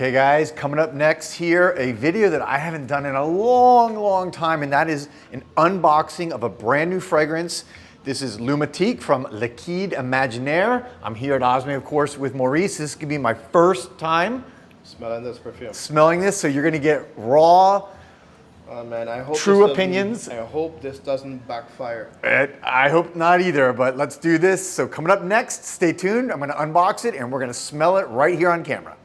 Okay guys, coming up next here, a video that I haven't done in a long time, and that is an unboxing of a brand new fragrance. This is Lunatique from Liquide Imaginaires. I'm here at Osme, of course, with Maurice. This is gonna be my first time smelling this perfume. Smelling this, so you're gonna get raw, man, I hope true opinions. I hope this doesn't backfire. I hope not either, but let's do this. So coming up next, stay tuned. I'm gonna unbox it and we're gonna smell it right here on camera.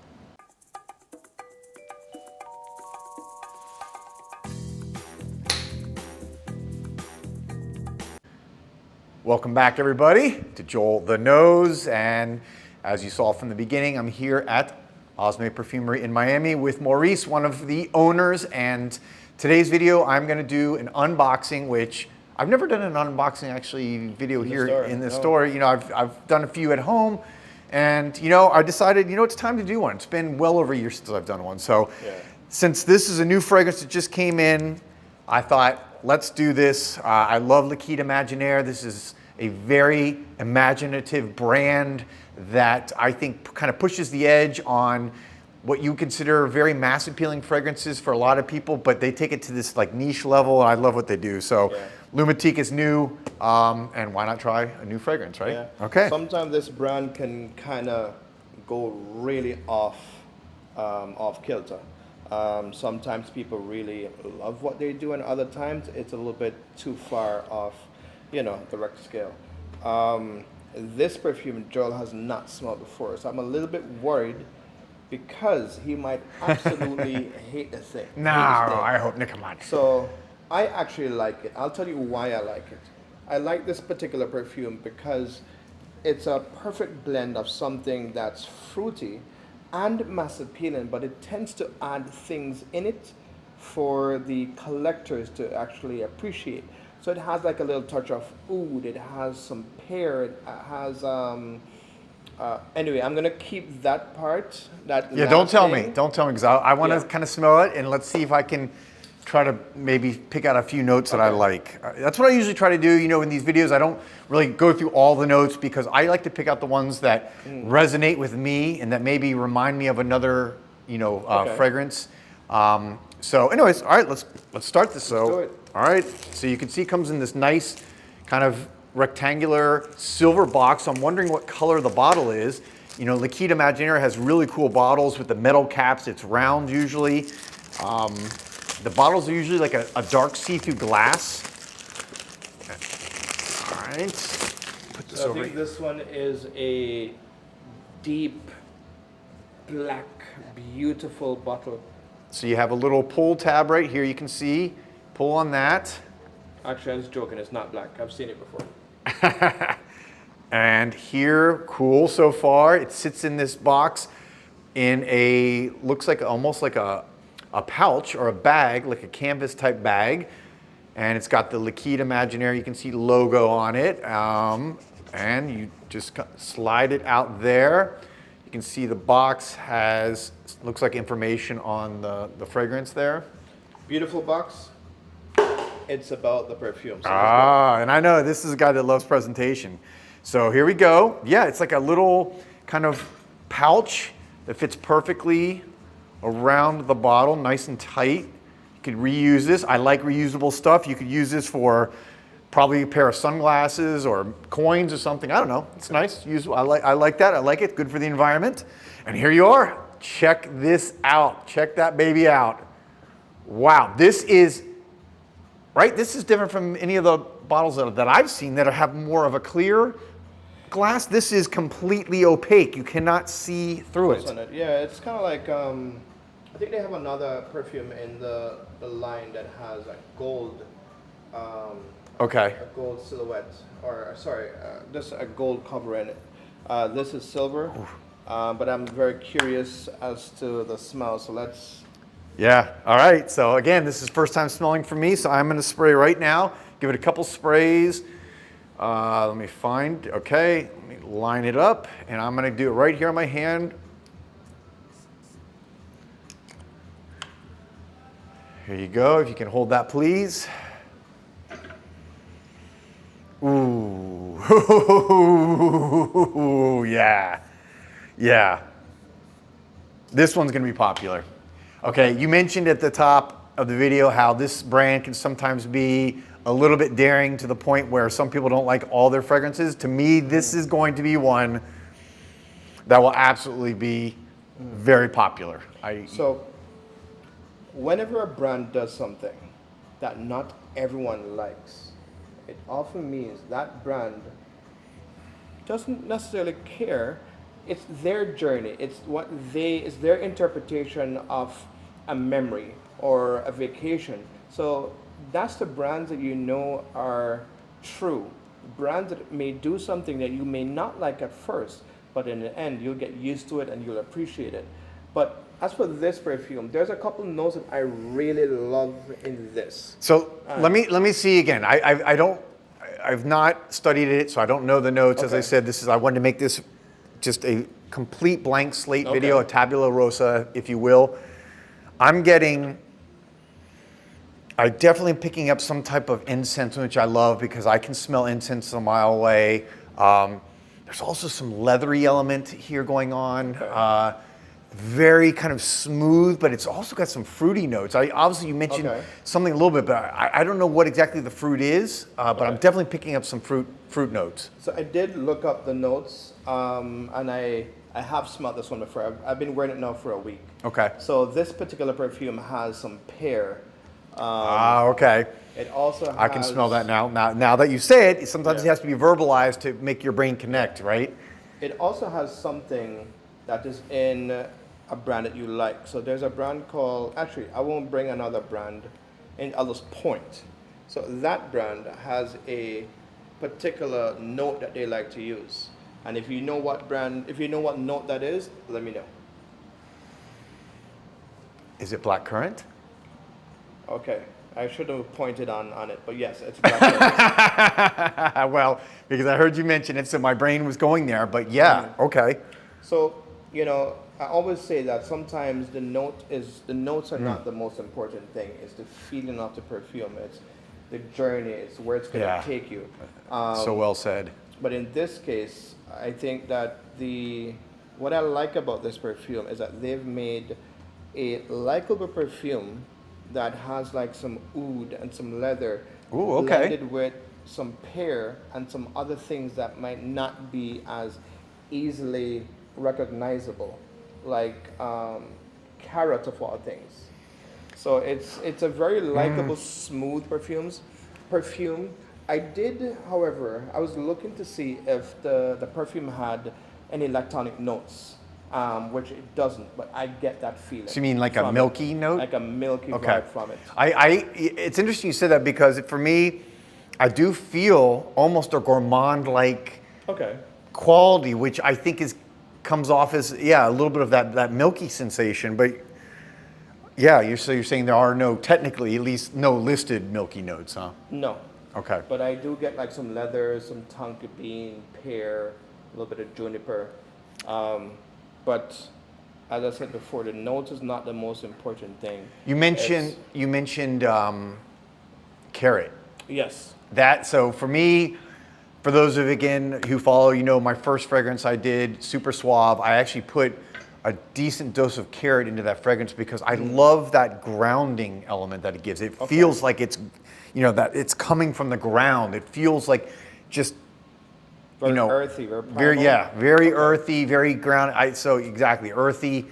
Welcome back everybody to JoelTheNose, and as you saw from the beginning, I'm here at Osme Perfumery in Miami with Maurice, one of the owners, and today's video I'm going to do an unboxing, which I've never done an unboxing actually video here in the store. You know, I've done a few at home, and you know, I decided, you know, it's time to do one. It's been well over a year since I've done one. So since this is a new fragrance that just came in, I thought, let's do this. I love Liquide Imaginaires. This is a very imaginative brand that I think kind of pushes the edge on what you consider very mass appealing fragrances for a lot of people, but they take it to this like niche level, and I love what they do. So Lunatique is new, and why not try a new fragrance, right? Yeah. Okay. Sometimes this brand can kind of go really off kilter. Sometimes people really love what they do, and other times it's a little bit too far off, you know, the rec scale. This perfume Joel has not smelled before, so I'm a little bit worried because he might absolutely hate the thing. No, I hope not. Come on. So I actually like it. I'll tell you why I like it. I like this particular perfume because it's a perfect blend of something that's fruity and mass appealing, but it tends to add things in it for the collectors to actually appreciate. So it has like a little touch of oud, it has some pear, it has, anyway, I'm gonna keep that part. Yeah, don't tell me, because I want to kind of smell it, and let's see if I can try to maybe pick out a few notes that I like. That's what I usually try to do, you know, in these videos. I don't really go through all the notes because I like to pick out the ones that resonate with me and that maybe remind me of another, you know, fragrance. So anyways, all right, let's start this. Let's do it. All right, so you can see it comes in this nice kind of rectangular silver box. I'm wondering what color the bottle is. You know, Liquide Imaginaires has really cool bottles with the metal caps. It's round usually. The bottles are usually like a dark see-through glass. Okay. All right, put this over. I think this one is a deep, black, beautiful bottle. So you have a little pull tab right here, you can see. Pull on that. Actually, I was joking, it's not black. I've seen it before. And here, cool so far. It sits in this box in a, looks like almost like a pouch or a bag, like a canvas type bag. And it's got the Liquide Imaginaires, you can see logo on it. And you just slide it out there. You can see the box has, looks like information on the fragrance there. Beautiful box. It's about the perfume. So and I know this is a guy that loves presentation. So here we go. Yeah, it's like a little kind of pouch that fits perfectly around the bottle, nice and tight. You could reuse this. I like reusable stuff. You could use this for probably a pair of sunglasses or coins or something. I don't know. It's nice. I like that. I like it. Good for the environment. And here you are. Check this out. Check that baby out. Wow. This is, right? This is different from any of the bottles that I've seen that have more of a clear glass. This is completely opaque. You cannot see through it. Yeah, it's kind of like, I think they have another perfume in the line that has a gold, a gold silhouette, or sorry, just a gold cover in it. This is silver, but I'm very curious as to the smell, so let's... Yeah, all right, so again, this is first time smelling for me, so I'm gonna spray right now, give it a couple sprays. Let me find, okay, let me line it up, and I'm gonna do it right here on my hand. Here you go, if you can hold that, please. Ooh, yeah, yeah. This one's gonna be popular. Okay, you mentioned at the top of the video how this brand can sometimes be a little bit daring to the point where some people don't like all their fragrances. To me, this is going to be one that will absolutely be very popular. So, whenever a brand does something that not everyone likes, it often means that brand doesn't necessarily care. It's their journey. It's their interpretation of a memory or a vacation. So that's the brands that you know are true. Brands that may do something that you may not like at first, but in the end you'll get used to it and you'll appreciate it. But as for this perfume, there's a couple notes that I really love in this. So let me see again. I've not studied it, so I don't know the notes. As I said, I wanted to make this just a complete blank slate video, a tabula rasa, if you will. I definitely am picking up some type of incense, which I love because I can smell incense a mile away. There's also some leathery element here going on. Very kind of smooth, but it's also got some fruity notes. Obviously, you mentioned something a little bit, but I don't know what exactly the fruit is, but I'm definitely picking up some fruit notes. So I did look up the notes, and I have smelled this one before. I've been wearing it now for a week. Okay. So this particular perfume has some pear. Okay. It also has... I can smell that now. Now that you say it, sometimes it has to be verbalized to make your brain connect, right? It also has something that is in a brand that you like. So there's a brand called... Actually, I won't bring another brand. I'll just point. So that brand has a particular note that they like to use. And if you know what note that is, let me know. Is it blackcurrant? Okay, I should have pointed on it, but yes, it's blackcurrant. Well, because I heard you mention it, so my brain was going there, but yeah, okay. So, I always say that sometimes the notes are not the most important thing. It's the feeling of the perfume. It's the journey. It's where it's going to take you. So well said. But in this case, I think that what I like about this perfume is that they've made a likable perfume that has like some oud and some leather blended with some pear and some other things that might not be as easily recognizable, like carrot of all things. So it's a very likable, smooth perfume. I did, however, I was looking to see if the perfume had any lactonic notes, which it doesn't, but I get that feeling. So you mean like a milky note? Like a milky vibe from it. It's interesting you said that because for me, I do feel almost a gourmand-like quality, which I think comes off as, a little bit of that milky sensation, but you're saying there are technically at least no listed milky notes, huh? No. Okay. But I do get like some leather, some tonka bean, pear, a little bit of juniper. But as I said before, the notes is not the most important thing. You mentioned carrot. Yes. So for me, for those of again who follow, my first fragrance I did, Super Suave, I actually put a decent dose of carrot into that fragrance because I love that grounding element that it gives. It feels like it's, that it's coming from the ground. It feels like just very earthy, very primal. Very earthy, very grounded. So exactly, earthy.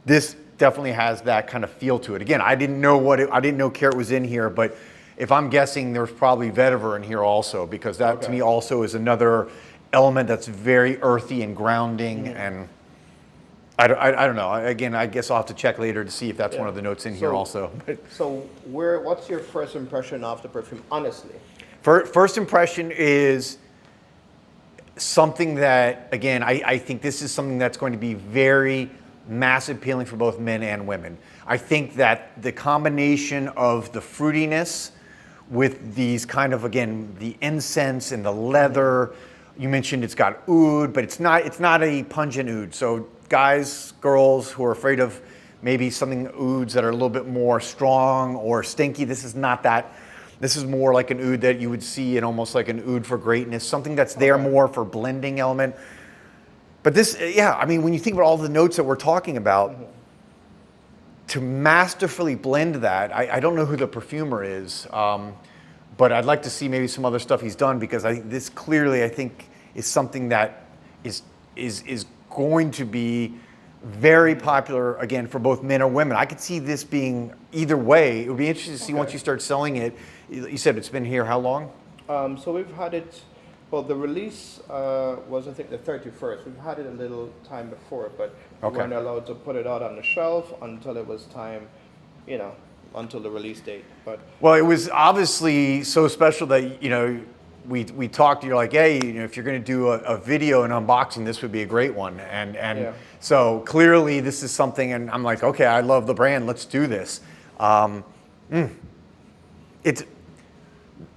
This definitely has that kind of feel to it. Again, I didn't know carrot was in here, but if I'm guessing, there's probably vetiver in here also, because that to me also is another element that's very earthy and grounding. And I don't know. Again, I guess I'll have to check later to see if that's one of the notes in here also. So what's your first impression of the perfume, honestly? First impression is something that, again, I think this is something that's going to be very mass appealing for both men and women. I think that the combination of the fruitiness with these kind of, again, the incense and the leather, you mentioned it's got oud, but it's not a pungent oud. So guys, girls who are afraid of maybe something ouds that are a little bit more strong or stinky, this is not that. This is more like an oud that you would see in almost like an oud for greatness, something that's there more for blending element. But this, yeah, I mean, when you think about all the notes that we're talking about, to masterfully blend that, I don't know who the perfumer is, but I'd like to see maybe some other stuff he's done, because I think this clearly, I think, is something that is going to be very popular, again, for both men or women. I could see this being either way. It would be interesting to see once you start selling it. You said it's been here how long? So we've had it, well, the release was, I think, the 31st. We've had it a little time before, but we weren't allowed to put it out on the shelf until it was time, you know, until the release date. But well, it was obviously so special that, you know, we talked, you're like, hey, you know, if you're going to do a video and unboxing, this would be a great one. And so clearly this is something, and I'm like, okay, I love the brand, let's do this. It's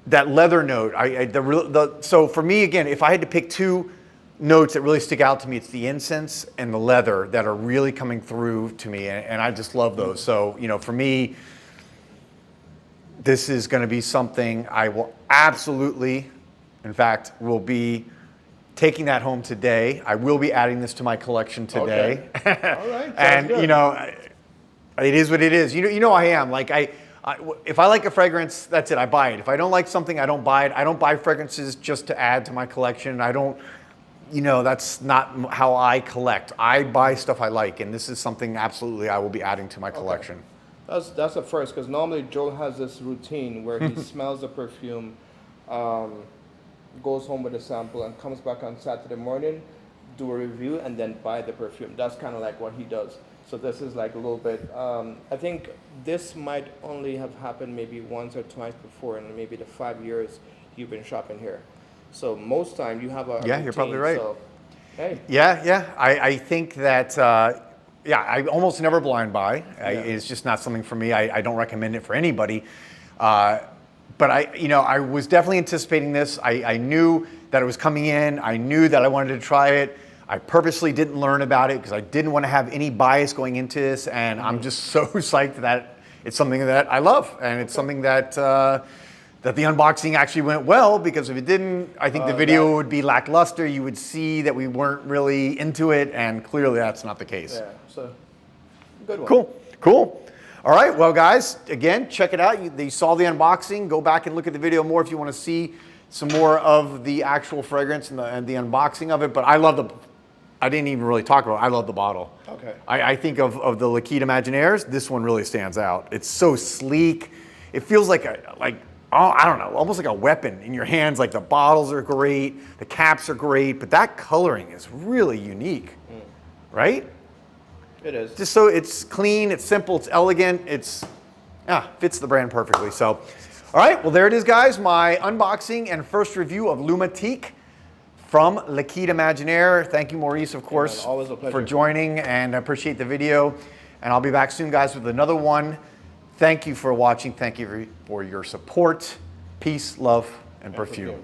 that leather note. So for me, again, if I had to pick two notes that really stick out to me, it's the incense and the leather that are really coming through to me, and I just love those. So, you know, for me, this is going to be something I will absolutely, in fact, will be taking that home today. I will be adding this to my collection today. Okay. All right. And good. you know, it is what it is. You know, I am like if I like a fragrance, that's it. I buy it. If I don't like something, I don't buy it. I don't buy fragrances just to add to my collection. I don't. You know, that's not how I collect. I buy stuff I like, and this is something absolutely I will be adding to my collection. That's a first, because normally Joel has this routine where he smells the perfume, goes home with a sample, and comes back on Saturday morning, do a review, and then buy the perfume. That's kind of like what he does. So this is like a little bit, I think this might only have happened maybe once or twice before in maybe the 5 years you've been shopping here. So most time you have a routine, you're probably right. So, hey. Yeah. I think that, I almost never blind buy. It's just not something for me. I don't recommend it for anybody. But I was definitely anticipating this. I knew that it was coming in. I knew that I wanted to try it. I purposely didn't learn about it because I didn't want to have any bias going into this. And I'm just so psyched that it's something that I love. And it's something that that the unboxing actually went well, because if it didn't, I think the video would be lackluster. You would see that we weren't really into it, and clearly that's not the case. Yeah, so good one. Cool. All right, well guys, again, check it out. You saw the unboxing. Go back and look at the video more if you want to see some more of the actual fragrance and the unboxing of it. But I didn't even really talk about it. I love the bottle. Okay. I think of the Liquide Imaginaires, this one really stands out. It's so sleek. It feels like I don't know, almost like a weapon in your hands. Like the bottles are great, the caps are great, but that coloring is really unique, right? It is. Just so it's clean, it's simple, it's elegant, fits the brand perfectly. So, all right, well there it is, guys. My unboxing and first review of Lunatique from Liquide Imaginaire. Thank you, Maurice, of course, always a pleasure, for joining, and I appreciate the video. And I'll be back soon, guys, with another one. Thank you for watching. Thank you for your support. Peace, love, and perfume.